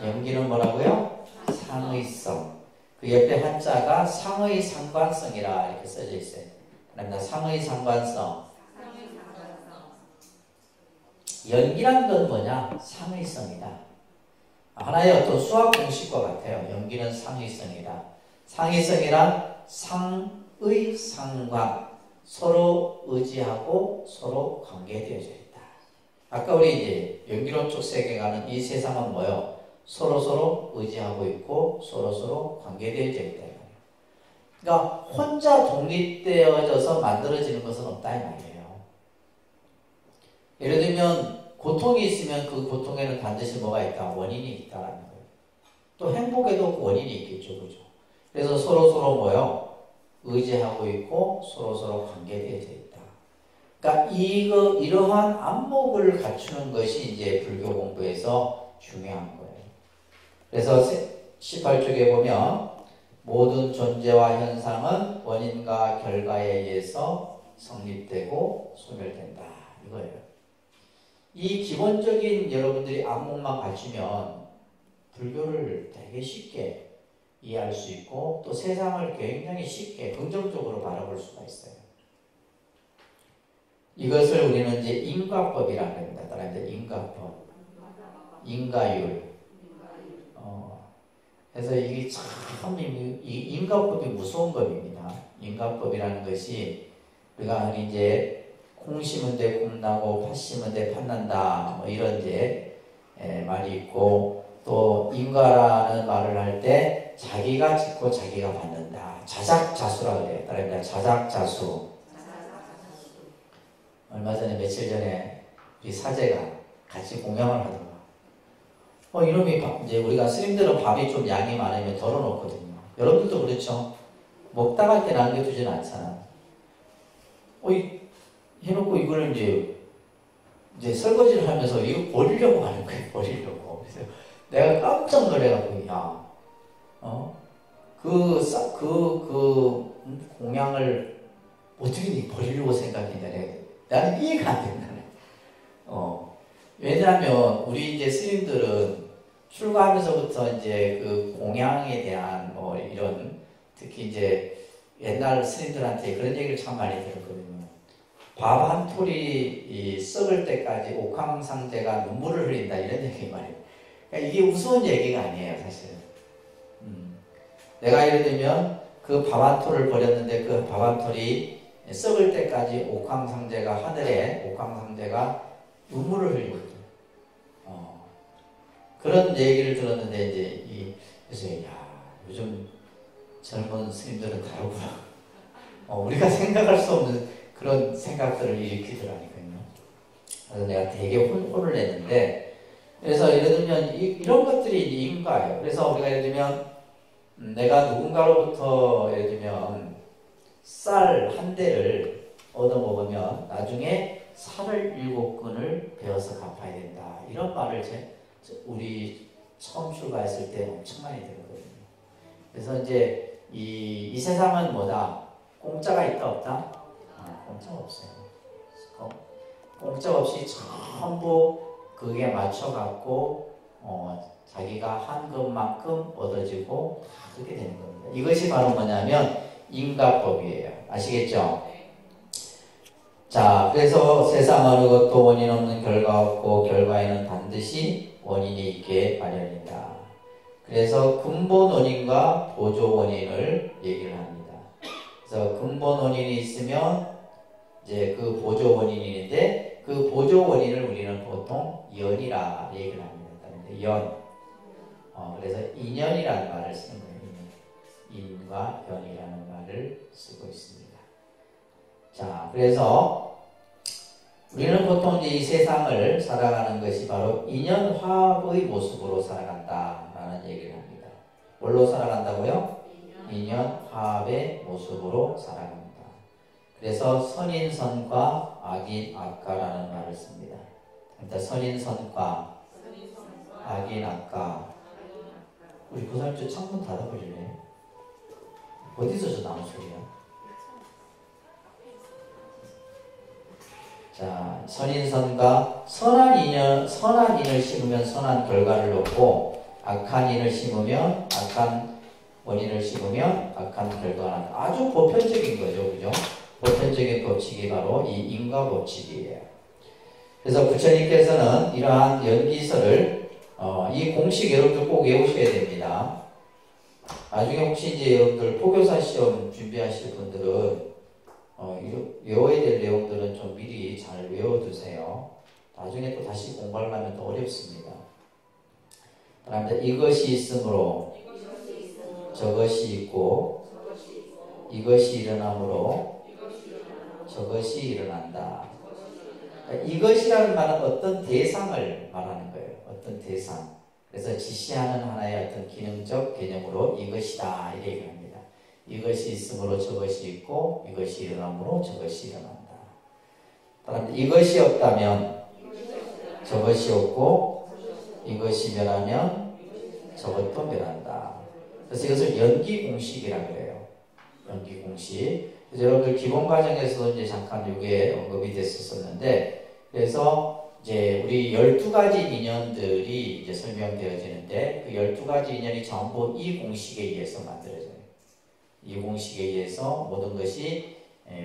연기는 뭐라고요? 상의성. 그 옆에 한자가 상의 상관성이라 이렇게 써져 있어요. 그러니까 상의 상관성. 연기란 건 뭐냐? 상의성이다. 하나의 어떤 수학 공식과 같아요. 연기는 상의성이다. 상의성이란 상의 상관. 서로 의지하고 서로 관계되어져 있다. 아까 우리 이제 연기론 쪽 세계관은 이 세상은 뭐요? 서로 의지하고 있고 서로 관계되어져 있다. 그러니까 혼자 독립되어져서 만들어지는 것은 없다 이 말이에요. 예를 들면 고통이 있으면 그 고통에는 반드시 뭐가 있다? 원인이 있다라는 거예요. 또 행복에도 원인이 있겠죠. 그죠? 그래서 서로 뭐요? 의지하고 있고 서로 관계되어져 있다. 그러니까 이러한 안목을 갖추는 것이 이제 불교 공부에서 중요한 거예요. 그래서 18쪽에 보면 모든 존재와 현상은 원인과 결과에 의해서 성립되고 소멸된다. 이거예요. 이 기본적인 여러분들이 안목만 갖추면 불교를 되게 쉽게 이해할 수 있고 또 세상을 굉장히 쉽게 긍정적으로 바라볼 수가 있어요. 이것을 우리는 이제 인과법이라고 합니다. 따라합니다. 인과법. 인과율. 그래서 이게 참, 이 인과법이 무서운 법입니다. 인과법이라는 것이 우리가 이제 콩 심은 데 콩나고 팥 심은 데 팥난다 뭐 이런 이제 말이 있고 또 인과라는 말을 할 때 자기가 짓고 자기가 받는다. 자작자수라고 그래요. 따라합니다. 자작자수. 얼마 전에 며칠 전에 우리 사제가 같이 공양을 하더라고요. 이놈이 이제 우리가 스님들은 밥이 좀 양이 많으면 덜어놓거든요. 여러분들도 그렇죠? 먹다 갈 때 남겨두지는 않잖아. 해놓고 이거를 이제 설거지를 하면서 이거 버리려고 하는 거예요. 버리려고. 그래서 내가 깜짝 놀래가지고, 야, 공양을 어떻게 버리려고 생각했냐. 나는 이해가 안 된다. 왜냐하면 우리 이제 스님들은 출가하면서부터 이제 그 공양에 대한 뭐 이런 특히 이제 옛날 스님들한테 그런 얘기를 참 많이 들었거든요. 밥 한 톨이 썩을 때까지 옥황상제가 눈물을 흘린다 이런 얘기 말이에요. 그러니까 이게 우스운 얘기가 아니에요, 사실은. 내가 예를 들면 그 밥 한 톨을 버렸는데 그 밥 한 톨이 썩을 때까지 옥황상제가 하늘에 옥황상제가 눈물을 흘리거든요. 그런 얘기를 들었는데 이제 그래서 야 요즘 젊은 스님들은 다르구나. 우리가 생각할 수 없는 그런 생각들을 일으키더라니까요. 그래서 내가 되게 혼을 냈는데 그래서 예를 들면 이런 것들이 인과예요. 그래서 우리가 예를 들면 내가 누군가로부터 예를 들면 쌀 한 대를 얻어먹으면 나중에 쌀을 7근을 베어서 갚아야 된다. 이런 말을 우리 처음 출가했을 때 엄청 많이 들었거든요. 그래서 이제 이 세상은 뭐다? 공짜가 있다 없다? 공짜가 없어요. 공짜 없이 전부 그게 맞춰갖고 자기가 한 것만큼 얻어지고 다 그렇게 되는 겁니다. 이것이 바로 뭐냐면 인과법이에요. 아시겠죠? 자, 그래서 세상 어느 것도 원인 없는 결과 없고 결과에는 반드시 원인이 있게 마련이다. 그래서 근본 원인과 보조 원인을 얘기를 합니다. 그래서 근본 원인이 있으면 이제 그 보조 원인이 있는데 그 보조 원인을 우리는 보통 연이라 얘기를 합니다. 연. 그래서 인연이라는 말을 쓰는 거예요. 인과 연이라는 말을 쓰고 있습니다. 자, 그래서 우리는 보통 이 세상을 살아가는 것이 바로 인연화합의 모습으로 살아간다라는 얘기를 합니다. 뭘로 살아간다고요? 인연화합의 모습으로 살아갑니다. 그래서 선인선과 악인악과라는 말을 씁니다. 일단 선인선과 악인악과. 우리 그 사람 저 창문 닫아버리네. 어디서 저 나무 소리야? 자, 선인선과 선한 인을 심으면 선한 결과를 얻고 악한 인을 심으면 악한 원인을 심으면 악한 결과는 아주 보편적인 거죠, 그죠? 보편적인 법칙이 바로 이 인과 법칙이에요. 그래서 부처님께서는 이러한 연기설을 이 공식 여러분들 꼭 외우셔야 됩니다. 나중에 혹시 이제 여러분들 포교사 시험 준비하실 분들은 외워야 될 내용들은 좀 미리 잘 외워두세요. 나중에 또 다시 공부하려면 더 어렵습니다. 그런데 이것이 있으므로 저것이 있고 이것이 일어나므로 저것이 일어난다. 이것이라는 말은 어떤 대상을 말하는 거예요. 어떤 대상. 그래서 지시하는 하나의 어떤 기능적 개념으로 이것이다 이렇게 얘기합니다. 이것이 있으므로 저것이 있고 이것이 일어나므로 저것이 일어난다. 그런데 이것이 없다면 저것이 없고 이것이 멸하면 저것도 멸한다. 그래서 이것을 연기공식이라고 해요. 연기공식. 그래서 여러분들 기본과정에서도 이제 잠깐 이게 언급이 됐었는데, 그래서 이제 우리 12가지 인연들이 이제 설명되어지는데 그 12가지 인연이 전부 이 공식에 의해서 만들어져요. 이 공식에 의해서 모든 것이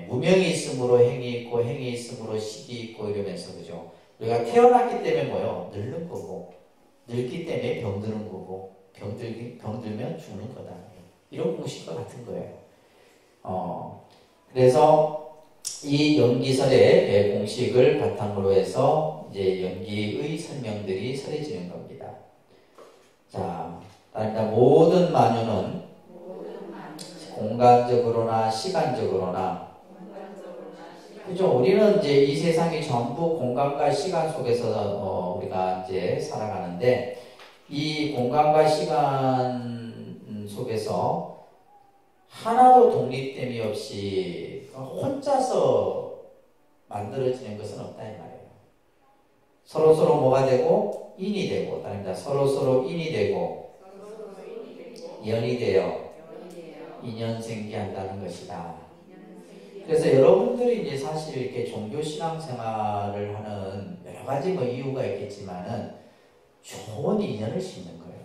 무명이 있으므로 행이 있고 행이 있으므로 식이 있고 이러면서 그죠. 우리가 태어났기 때문에 뭐요? 늙는 거고 늙기 때문에 병드는 거고 병들면 죽는 거다. 이런 공식과 같은 거예요. 그래서 이 연기설의 공식을 바탕으로 해서 이제 연기의 설명들이 설해지는 겁니다. 자, 일단 모든 만유는 공간적으로나 시간적으로나 그죠? 우리는 이제 이 세상이 전부 공간과 시간 속에서 우리가 이제 살아가는데 이 공간과 시간 속에서 하나도 독립됨이 없이 혼자서 만들어지는 것은 없다 이 말이에요. 서로 뭐가 되고 인이 되고, 다릅니다. 서로 인이 되고 연이 되어 인연 생기한다는 것이다. 그래서 여러분들이 이제 사실 이렇게 종교신앙생활을 하는 여러 가지 뭐 이유가 있겠지만은 좋은 인연을 심는 거예요.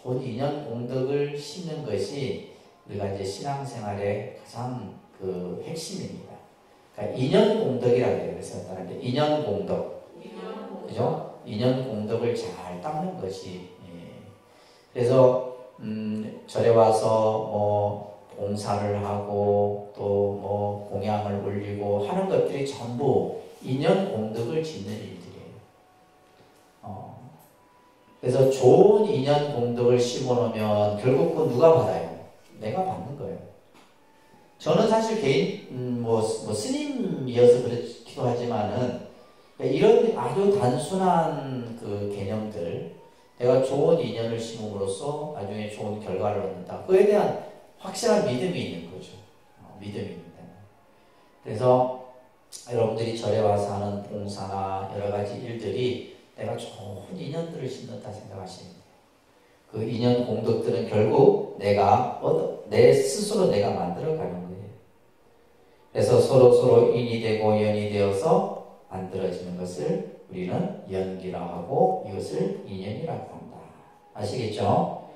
좋은 인연 공덕을 심는 것이 우리가 이제 신앙생활의 가장 그 핵심입니다. 그러니까 인연 공덕이라고 해요. 그래서 인연 공덕, 그죠? 인연 공덕을 잘 닦는 것이. 그래서 절에 와서 뭐 봉사를 하고 또 뭐 공양을 올리고 하는 것들이 전부 인연 공덕을 짓는 일들이에요. 그래서 좋은 인연 공덕을 심어놓으면 결국 그 누가 받아요? 내가 받는 거예요. 저는 사실 개인 뭐 스님이어서 그렇기도 하지만은 이런 아주 단순한 그 개념들, 내가 좋은 인연을 심음으로써 나중에 좋은 결과를 얻는다. 그에 대한 확실한 믿음이 있는 거죠. 믿음이 있다. 그래서 여러분들이 절에 와서 하는 봉사나 여러 가지 일들이 내가 좋은 인연들을 심는다 생각하시면 돼요. 그 인연 공덕들은 결국 내 스스로 내가 만들어가는 거예요. 그래서 서로 인이 되고 연이 되어서 만들어지는 것을 우리는 연기라고 하고 이것을 인연이라고 한다. 아시겠죠?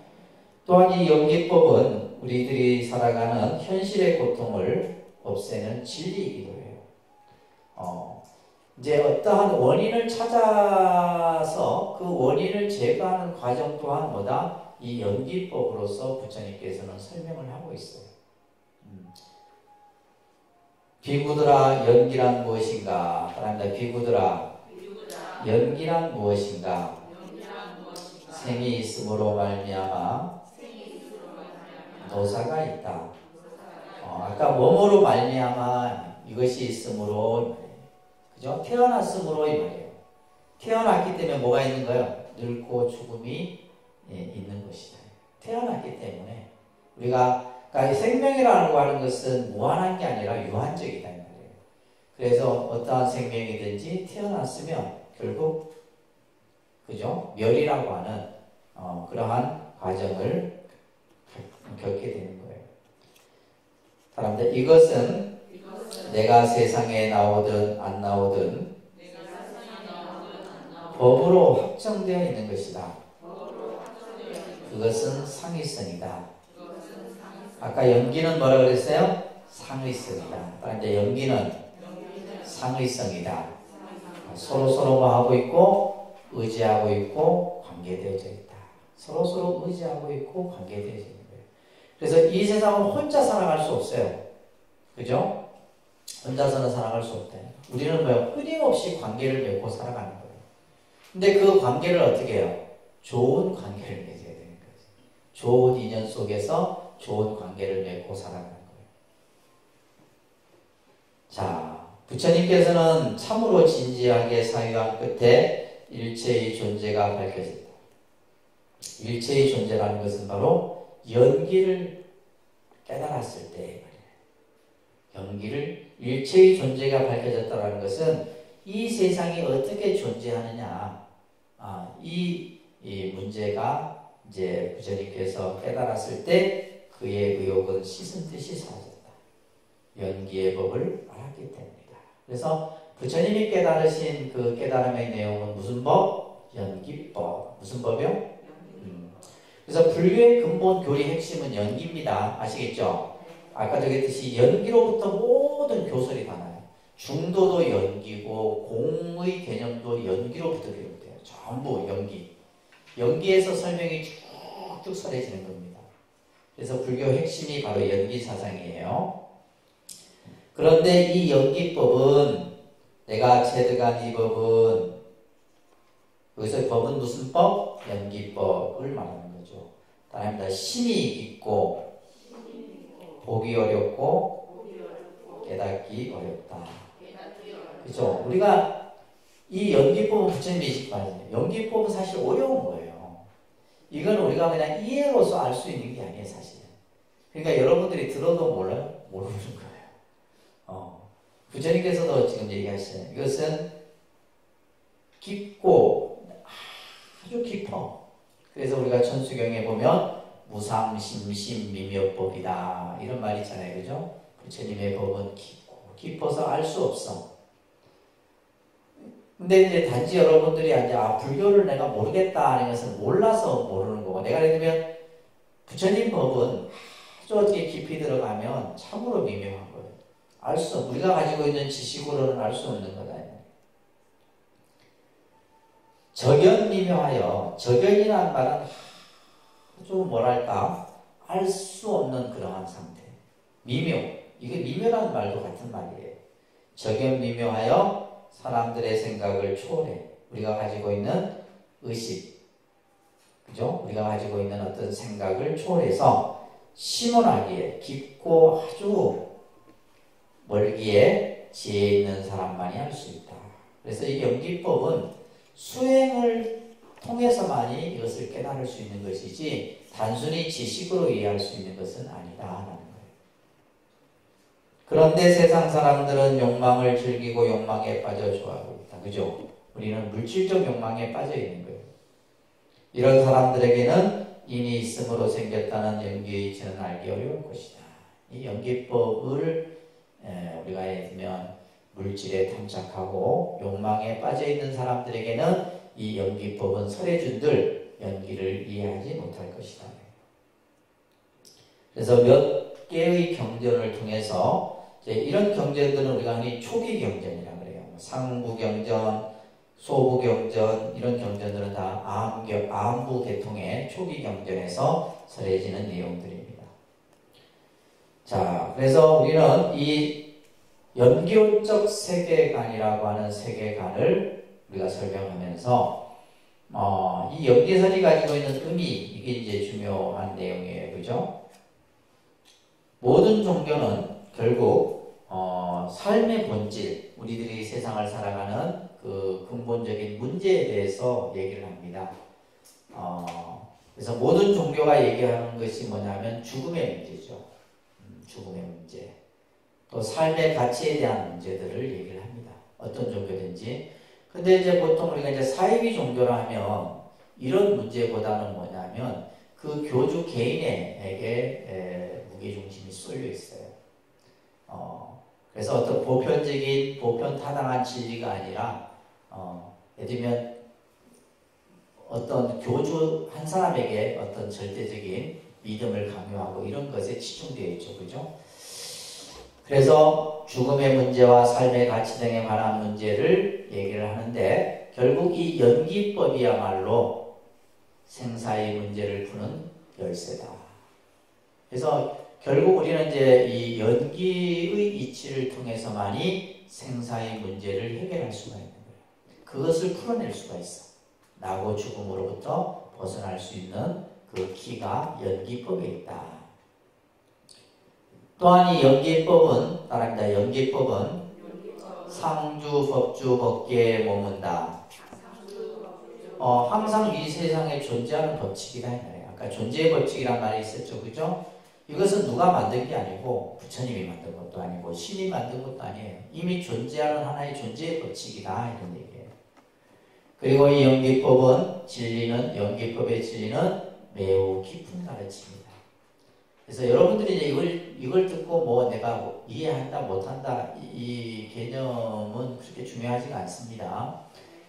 또한 이 연기법은 우리들이 살아가는 현실의 고통을 없애는 진리이기도 해요. 이제 어떠한 원인을 찾아서 그 원인을 제거하는 과정 또한 뭐다? 이 연기법으로서 부처님께서는 설명을 하고 있어요. 비구들아 연기란 무엇인가? 사람들 비구들아 연기란 무엇인가? 생이 있음으로 말미암아 노사가 있다. 아까 뭐뭐로 말미암아 이것이 있으므로, 그죠? 태어났으므로 이 말이에요. 태어났기 때문에 뭐가 있는 거예요? 늙고 죽음이 있는 것이다. 태어났기 때문에 우리가, 그러니까 생명이라고 하는 것은 무한한 게 아니라 유한적이다 이 말이에요. 그래서 어떠한 생명이든지 태어났으면 결국, 그죠? 멸이라고 하는 그러한 과정을 겪게 되는 거예요. 사람들, 이것은 내가 세상에 나오든 안 나오든 법으로 확정되어 있는 것이다. 그것은 상위성이다. 아까 연기는 뭐라 그랬어요? 상위성이다. 그런데 연기는 상위성이다. 서로 뭐 하고 있고 의지하고 있고 관계되어져 있다. 서로 의지하고 있고 관계되어져 있는 거예요. 그래서 이 세상은 혼자 살아갈 수 없어요. 그죠? 혼자서는 살아갈 수 없다. 우리는 뭐요? 끊임없이 관계를 맺고 살아가는 거예요. 근데 그 관계를 어떻게 해요? 좋은 관계를 맺어야 되는 거죠. 좋은 인연 속에서 좋은 관계를 맺고 살아가는 거예요. 자, 부처님께서는 참으로 진지하게 사유한 끝에 일체의 존재가 밝혀졌다. 일체의 존재라는 것은 바로 연기를 깨달았을 때 말이에요. 연기를, 일체의 존재가 밝혀졌다는 것은 이 세상이 어떻게 존재하느냐, 이 문제가 이제 부처님께서 깨달았을 때 그의 의욕은 씻은 듯이 사라졌다. 연기의 법을 알았기 때문이다. 그래서 부처님이 깨달으신 그 깨달음의 내용은 무슨 법? 연기법. 무슨 법이요? 그래서 불교의 근본 교리 핵심은 연기입니다. 아시겠죠? 아까도 얘기했듯이 연기로부터 모든 교설이 다 나요. 중도도 연기고 공의 개념도 연기로부터 비롯돼요. 전부 연기. 연기에서 설명이 쭉쭉 설해지는 겁니다. 그래서 불교 핵심이 바로 연기 사상이에요. 그런데 이 연기법은 내가 체득한 이 법은 여기서 법은 무슨 법? 연기법을 말하는 거죠. 다음입니다. 심이 깊고 보기 어렵고 깨닫기 어렵다. 그렇죠? 우리가 이 연기법은 부처님이 지식하잖아요. 연기법은 사실 어려운 거예요. 이건 우리가 그냥 이해로서 알 수 있는 게 아니에요, 사실. 그러니까 여러분들이 들어도 몰라요? 모르는 거예요. 부처님께서도 지금 얘기하시잖아요. 이것은 깊고 아주 깊어. 그래서 우리가 천수경에 보면 무상심심미묘법이다 이런 말이 있잖아요. 그죠? 부처님의 법은 깊고 깊어서 알 수 없어. 근데 이제 단지 여러분들이 이제 불교를 내가 모르겠다 하는 것은 몰라서 모르는 거고, 내가 예를 들면 부처님 법은 아주 어떻게 깊이 들어가면 참으로 미묘한 거예요. 알 수 없어. 우리가 가지고 있는 지식으로는 알 수 없는 거다. 적연미묘하여, 적연이라는 말은 아주 뭐랄까 알 수 없는 그러한 상태. 미묘, 이게 미묘라는 말도 같은 말이에요. 적연미묘하여 사람들의 생각을 초월해. 우리가 가지고 있는 의식, 그죠? 우리가 가지고 있는 어떤 생각을 초월해서 심오하기에 깊고 아주 멀기에 지혜 있는 사람만이 할 수 있다. 그래서 이 연기법은 수행을 통해서만이 이것을 깨달을 수 있는 것이지 단순히 지식으로 이해할 수 있는 것은 아니다라는 거예요. 그런데 세상 사람들은 욕망을 즐기고 욕망에 빠져 좋아하고 있다. 그죠? 우리는 물질적 욕망에 빠져 있는 거예요. 이런 사람들에게는 인이 있음으로 생겼다는 연기의 이치는 알기 어려울 것이다. 이 연기법을 우리가 예를 들면 물질에 탐착하고 욕망에 빠져있는 사람들에게는 이 연기법은 설해준들 연기를 이해하지 못할 것이다. 그래서 몇 개의 경전을 통해서 이제 이런 경전들은 우리가 흔히 초기 경전이라고 그래요. 상부경전, 소부경전 이런 경전들은 다 아함부 계통의 초기 경전에서 설해지는 내용들입니다. 자, 그래서 우리는 이 연결적 세계관이라고 하는 세계관을 우리가 설명하면서 이 연계설이 가지고 있는 의미, 이게 이제 중요한 내용이에요. 그죠? 모든 종교는 결국 삶의 본질, 우리들이 세상을 살아가는 그 근본적인 문제에 대해서 얘기를 합니다. 그래서 모든 종교가 얘기하는 것이 뭐냐면 죽음의 문제죠. 죽음의 문제. 또 삶의 가치에 대한 문제들을 얘기를 합니다. 어떤 종교든지. 근데 이제 보통 우리가 이제 사이비 종교라 하면 이런 문제보다는 뭐냐면 그 교주 개인에게 무게중심이 쏠려 있어요. 그래서 어떤 보편적인, 보편타당한 진리가 아니라, 예를 들면 어떤 교주 한 사람에게 어떤 절대적인 믿음을 강요하고 이런 것에 치중되어 있죠. 그죠? 그래서 죽음의 문제와 삶의 가치 등에 관한 문제를 얘기를 하는데 결국 이 연기법이야말로 생사의 문제를 푸는 열쇠다. 그래서 결국 우리는 이제 이 연기의 이치를 통해서만이 생사의 문제를 해결할 수가 있는 거예요. 그것을 풀어낼 수가 있어. 나고 죽음으로부터 벗어날 수 있는 그 키가 연기법에 있다. 또한 이 연기법은 따라합니다. 연기법은 상주, 법주, 법계에 머문다. 항상 이 세상에 존재하는 법칙이다. 아까 존재의 법칙이란 말이 있었죠. 그죠? 이것은 누가 만든 게 아니고 부처님이 만든 것도 아니고 신이 만든 것도 아니에요. 이미 존재하는 하나의 존재의 법칙이다. 이런 얘기예요. 그리고 이 연기법은 연기법의 진리는 매우 깊은 가르침입니다. 그래서 여러분들이 이제 이걸 듣고 뭐 내가 뭐 이해한다 못한다 이 개념은 그렇게 중요하지가 않습니다.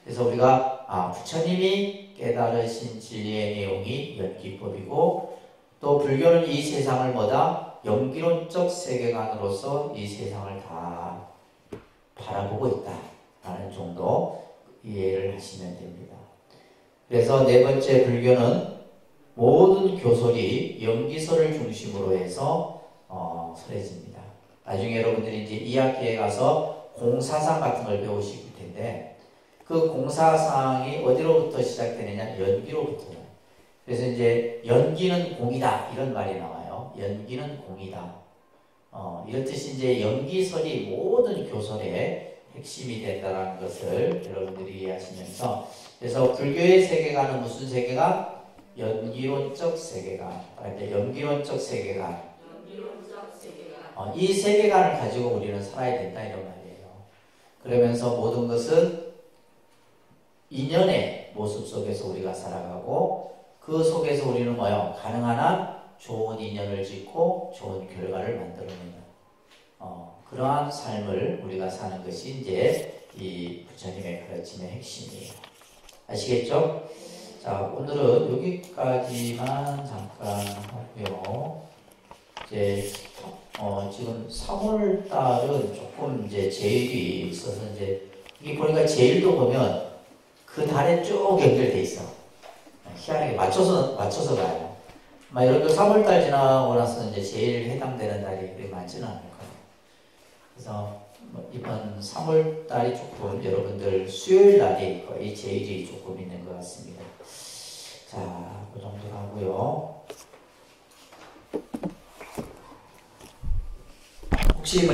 그래서 우리가 부처님이 깨달으신 진리의 내용이 연기법이고 또 불교는 이 세상을 뭐다? 연기론적 세계관으로서 이 세상을 다 바라보고 있다라는 정도 이해를 하시면 됩니다. 그래서 네 번째 불교는 모든 교설이 연기설을 중심으로 해서 설해집니다. 나중에 여러분들이 이제 2학기에 가서 공사상 같은 걸 배우실 텐데 그 공사상이 어디로부터 시작되느냐? 연기로부터요. 그래서 이제 연기는 공이다 이런 말이 나와요. 연기는 공이다. 이렇듯이 이제 연기설이 모든 교설의 핵심이 된다는 것을 여러분들이 이해하시면서 그래서 불교의 세계관은 무슨 세계관? 연기론적 세계관. 연기론적 세계관. 이 세계관을 가지고 우리는 살아야 된다 이런 말이에요. 그러면서 모든 것은 인연의 모습 속에서 우리가 살아가고 그 속에서 우리는 뭐요? 가능한 한 좋은 인연을 짓고 좋은 결과를 만들어내는 그러한 삶을 우리가 사는 것이 이제 이 부처님의 가르침의 핵심이에요. 아시겠죠? 자, 오늘은 여기까지만 잠깐 하고요. 이제 지금 3월 달은 조금 이제 제일이 있어서 이제 여기 보니까 제일도 보면 그 달에 쭉 연결돼 있어. 희한하게 맞춰서 가요. 여러분들 3월 달 지나고 나서 이제 제일 해당되는 달이 그렇게 많지는 않을 거예요. 그래서 이번 3월 달이 조금 여러분들 수요일 날이 거의 제일이 조금 있는 것 같습니다. 자, 그 정도 하고요. 혹시